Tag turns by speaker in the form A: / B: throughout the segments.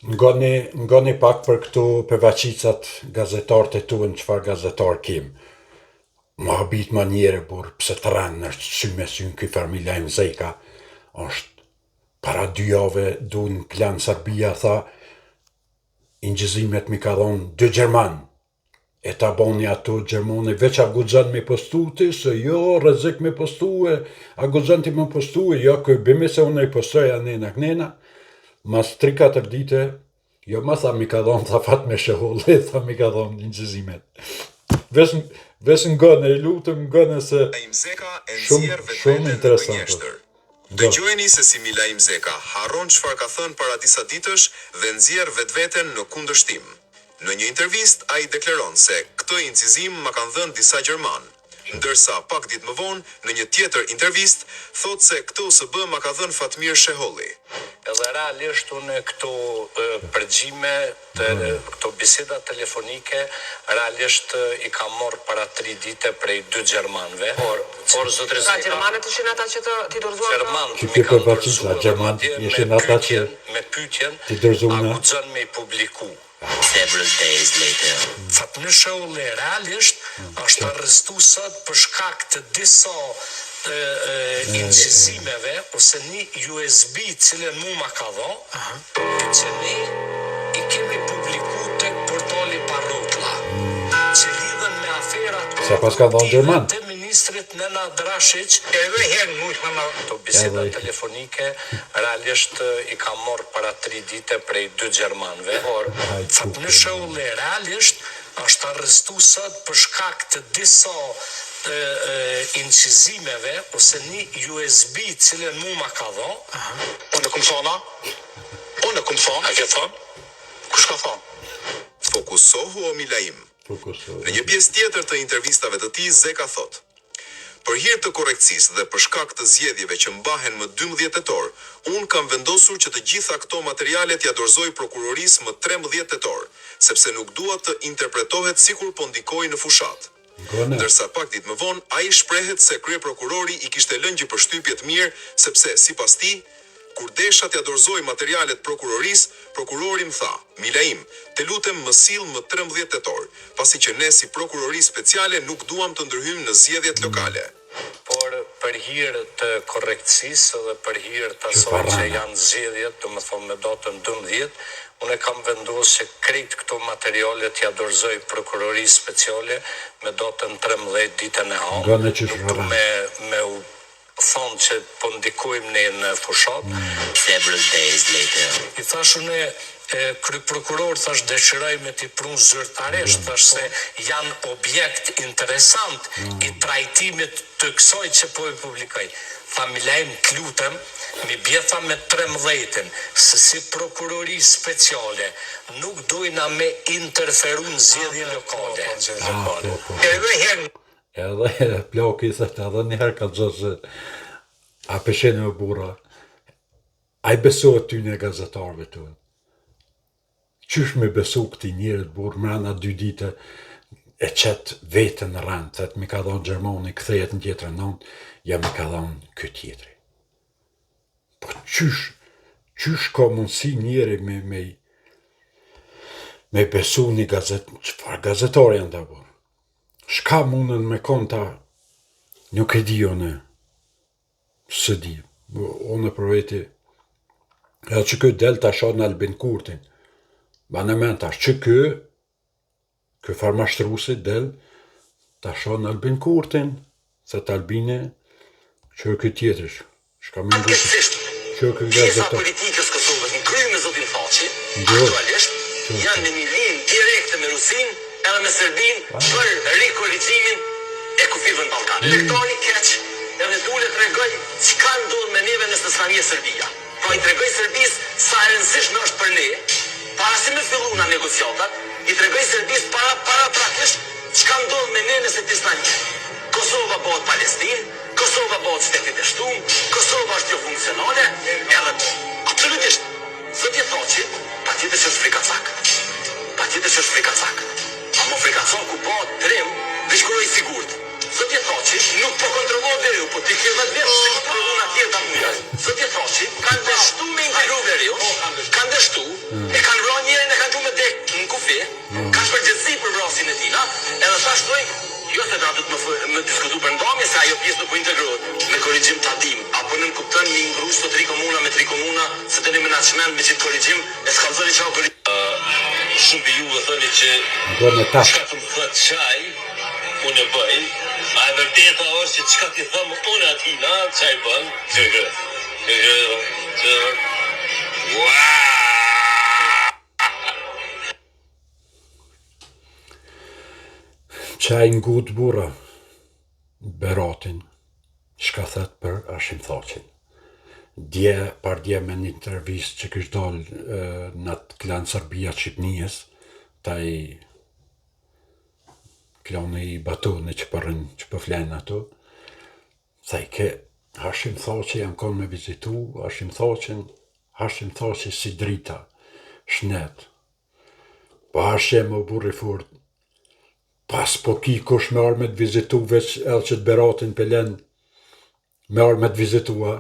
A: Ngoni pak për këtu përvaqicat gazetarët e tuën, çfarë gazetar kim. Më habit manjere, burë, pse të ranë është sy me syn ky Farmilajm Zeka, është para 2 jave du në plan Serbia, tha, ingjizimet mi ka dhonë 2 Gjerman, e ta boni ato Gjermani, veç a guxon me postu ti, se jo, rrezik me postu, a guxon ti me postu, jo, kë bime se unë i postoja nena, mas 3-4 dite, jo ma tha mi ka dhonë, tha fat me shëholli, tha mi ka dhonë ingjizimet. Vesh ngone, i lutëm ngone se shumë interesant.
B: Dëgjojeni se si Milajm Zeka harron çfarë ka thënë para disa ditësh dhe nxjerr vetveten në kundërshtim. Në një intervistë ai deklaron se këtë incizim ma kanë dhënë disa Gjerman, ndërsa pak ditë më vonë në një tjetër intervistë thotë se këtë USB ma ka dhënë Fatmir Sheholli.
C: Edhe realisht unë këto përgjime, këto biseda telefonike, realisht i ka morë para 3 dite prej 2 Gjermanve. Por zotëri Zeka...
D: Ka Gjermanët ishin ata që ti dorëzuan?
C: Gjermanët mi kanë dorëzuar me pyetjen, a guxon me i publiku.
E: Several days later.
C: Fatmir Sheholli realisht është arrestu sot për shkak të disa incizimeve ose një USB cilën mu ma ka dho, që ne i kemi publiku tek portali Parrotlla, që lidhen me aferat
A: Sa pas ka dhonë Gjerman?
C: të ministrit Nena Drashić, to biseda telefonike realisht i ka morë para 3 dite prej 2 Gjermanve, por Fatmir Sheholli realisht është arrestu sot për shkak të disa incizimeve ose një USB cilën mu ma ka dho.
E: Unë e kom thonë, a ke thonë? Kush ka thonë?
B: Fokusohu o Milajm. Në një pjesë tjetër të intervistave të tij, Zeka thotë: për hir të korrekcisë dhe për shkak të zgjedhjeve që mbahen më 12 tetor, unë kam vendosur që të gjitha këto materialet ja dorëzoj prokurorisë më 13 tetor, sepse nuk dua të interpretohet sikur po ndikoj në fushat. Ndërsa pak ditë më vonë, ai shprehet se kryeprokurori i kishte lënë gjë përshtypje të mirë, sepse sipas tij, kur desha t'ja dorëzoj materialet prokurorisë, prokurori më tha: Milajm, te lutem më sill më 13 tetor, pasi që ne si prokurori speciale nuk duam të ndërhyjmë në zgjedhjet lokale.
C: Por për hir të korrekcisë dhe për hir të asaj që janë zgjedhjet, domethënë me datën 12, unë kam vendosur se krejt këto materiale t'ja dorëzoj prokurorisë speciale me datën 13 ditën e hënë, me u thonë që po ndikojmë ne në fushat.
E: Several days later.
C: I thash unë, kryeprokuror, thash dëshiroj me t'i prunë zyrtarisht, thash se janë objekt interesant i trajtimit të kësaj që po i publikoj. Tha Milajm, t'lutem, mi bjetha me 13, se si prokurori speciale nuk dojna me interferu në zgjedhje lokale.
A: Edhe ploki thëtë edhe njëherë ka gjëzë, a pëshenë e bura, a i besohet ty një gazetarve të unë. Qysh me besu këti njërët burë, mrena 2 dite e qëtë vetën në rëndë, thëtë mi ka dhonë Gjermani, këthejet në tjetër nënë, ja mi ka dhonë këtë tjetëri. Po qysh ka mundësi njëri me besu një qëfar gazetar janë të burë. Shka mundën me konta, nuk e di one, së di, one për veti, edhe që këtë del të asha në Albin Kurtin, ba në men të ashtë që kë farmashtrusi del të asha në Albin Kurtin, se të Albini, që këtë tjetërish, shka me ngu që këtë gazetar.
E: Politikës Kosovës në krymë me zotin Façi, aktualisht, janë në një linë direkte me Rusin, edhe me Serbin për rikorrigimin e kufizën Ballkan. Lektari keq edhe dule të regoj që ka ndodhë me neve nësë nësë një Serbia. Pra i të regoj Serbis sa e rëndësishme është për ne, para si me fillu nga negociatat, i të regoj Serbis para prakisht që ka ndodhë me ne nësë të një. Kosova bëhet Palestinë, Kosova bëhet shtetit e shtumë, Kosova është jo funksionale, edhe absolutisht, zotje Façi, pa tjetër që është frikacak. Pa tjetër që është frikacak. Amo frikacaku bëhet trim, vishkuroj sigurt. Zotje Façi nuk po kontrollon veriu, po ti ke 10 vjetë se kontrollon atje ta muja. Zotje Façi kanë dështu me integru veriu, kanë dështu, e kanë vazhdojmë, jo se da du të më diskutu për ndamje, se ajo pjesë nuk po integrohet me korrigjim tadim, apo në kupton një ngrush të 3 komuna me 3 komuna, se të një menaqment me qitë korrigjim, e s'ka zëri qa korrigjim. Shumë për juve thëni që qka të më thët qaj, unë e bëj, a e vërteta është që qka t'i thëmë unë atina, qaj bën,
A: Qaj ngut bura, Beratin, shka thët për Hashim Thaqin. Dje me një intervist që kështë dollë në të klanë Serbia Shqipnijës, ta i klanë i batone që përflenë ato, thaj ke Hashim Thaqi jam konë me vizitu, Hashim Thaqi si drita, shnet. Po Hashim o burri furt, pas po ki kush me arë me të vizitu veç edhe që të Beratin pelen me arë me të vizitua,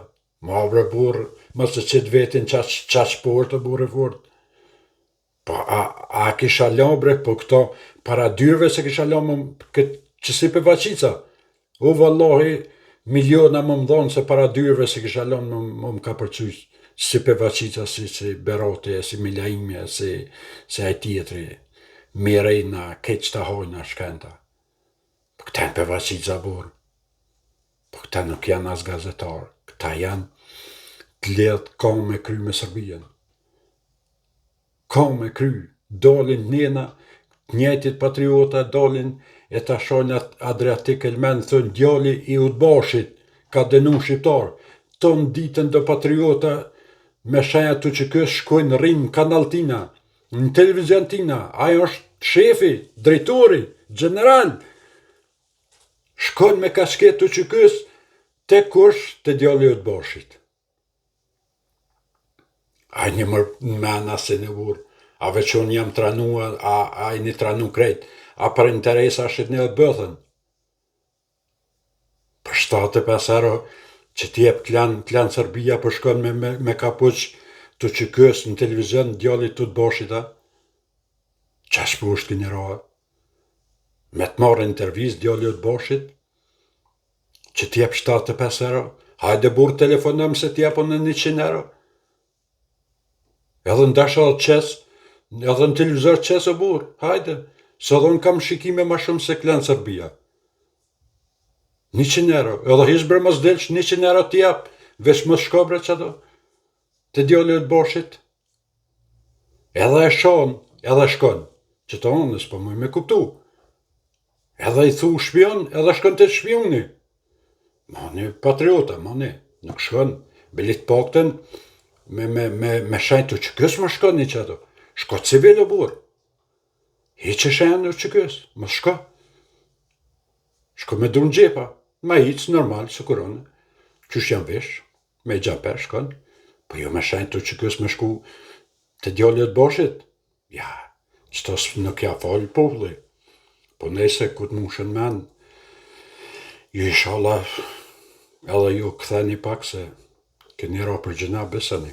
A: ma bre burë, mësë që të vetin qaq por të burë furt. Po a kisha lambre, po këto para dyrve se kisha lambre këtë që si për vaqica. O vallahi, miliona më mdhonë se para dyrve se kisha lambre më ka përqysh si për vaqica, si Berati, si Milaimi, si aj tjetri. Mirejna, keq të hojna shkenda. Po këta në për vaqica burë. Po këta nuk janë as gazetarë. Këta janë të ledhë ka me kry me Serbien. Ka me kry. Dolin njena, njëtit patriota dolin e ta shojnë Adriatik Elmen, thënë djali i Udbashit, ka denu shqiptar. Ton ditën do patriota me shenja të që kësë shkojnë rrinë Kanaltina, në televizion tina, ajo është shefi, drejtori, general. Shkojnë me kasket të që kësë, te kush të djali i Udbashit. A një mërmena se në burë, a veç unë jam tranua, a i një tranu krejt, a për interesa shqit një dhe bëthën. Për 75 euro që t'jep klan Serbia për shkon me kapuq të që kësë në televizion djali të Udbashit, a? Qash për është kënjë roha? Me të marrë intervjist djali i Udbashit, që t'jep 75 euro, hajde burë telefonëm se t'jepon në 100 euro. Edhe në dasha dhe qes, edhe në televizor qes o burë, hajde, se edhe unë kam shikime ma shumë se klan Serbia. 100 euro, edhe hishbre mos delsh 100 euro t'jep, veç mos shkobre që do, të djali i Udbashit. Edhe e shon, edhe shkon, që të onës, po më me kuptu. Edhe i thu shpion, edhe shkon të shpioni. Mani patriota, mani, nuk shkon, belit pakten, me shenjë të që kësë më shkon një që ato. Shko civil o burë. Hi që shenjë në që kësë, më shko. Shko me dur në gjepa, ma hitës normal, së kurone. Qysh janë vesh, me gjamper shkon, po jo me shenjë të që kësë me shku të djali i Udbashit. Ja, qëto nuk ja falë populli. Po nese ku të mushën men, ju ishala edhe ju këtheni pak se këni ra për gjëna besani.